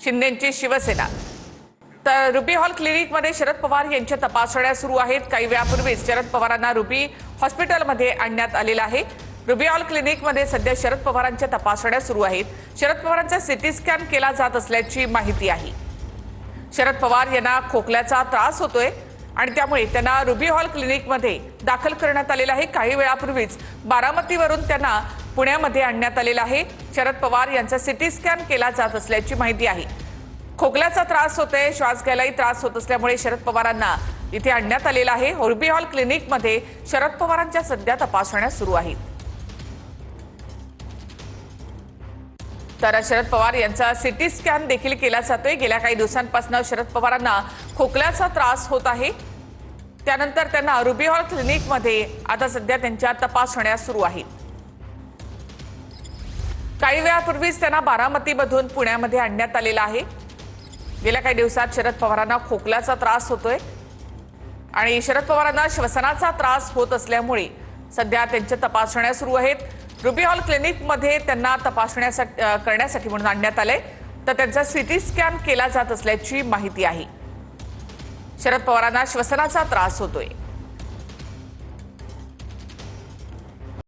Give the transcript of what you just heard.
शिंदेंची शिवसेना। तर ruby hall क्लिनिकमध्ये शरद पवार यांच्या तपासण्या सुरू आहेत। काही वेळापूर्वीच शरद पवारांना रुबी हॉस्पिटलमध्ये आणण्यात आलेलं आहे। रुबी हॉल क्लिनिकमध्ये सध्या शरद पवारांच्या तपासण्या सुरू आहेत। शरद पवारांचा सीटी स्कॅन केला जात असल्याची माहिती आहे। शरद पवार यांना खोकल्याचा त्रास होतोय आणि त्यामुळे त्यांना रुबी हॉल क्लिनिकमध्ये दाखल करण्यात आलेलं आहे। काही वेळापूर्वीच बारामतीवरून त्यांना पुण्यामध्ये आणण्यात आलेलं आहे। शरद पवार यांचा सीटी स्कॅन केला जात असल्याची माहिती आहे। खोकल्याचा त्रास होतोय, श्वास घ्यायलाही त्रास होत असल्यामुळे शरद पवारांना इथे आणण्यात आलेलं आहे। रुबी हॉल क्लिनिकमध्ये शरद पवारांच्या सध्या तपासण्या सुरू आहेत। तर शरद पवार यांचा सीटी स्कॅन देखील केला जातोय। गेल्या काही दिवसांपासून शरद पवारांना खोकल्याचा त्रास होत आहे। त्यानंतर त्यांना रुबी हॉल क्लिनिकमध्ये आता सध्या त्यांच्या तपासण्या सुरू आहेत। काही वेळापूर्वीच त्यांना बारामतीमधून पुण्यामध्ये आणण्यात आलेलं आहे। गेल्या काही दिवसात शरद पवारांना खोकल्याचा त्रास होतोय आणि शरद पवारांना श्वसनाचा त्रास होत असल्यामुळे सध्या त्यांच्या तपासण्या सुरू आहेत। रुबी हॉल क्लिनिकमध्ये त्यांना तपासण्या करण्यासाठी म्हणून आणण्यात आले, तर त्यांचा सीटी स्कॅन केला जात असल्याची माहिती आहे। शरद पवारांना श्वसनाचा त्रास होतोय।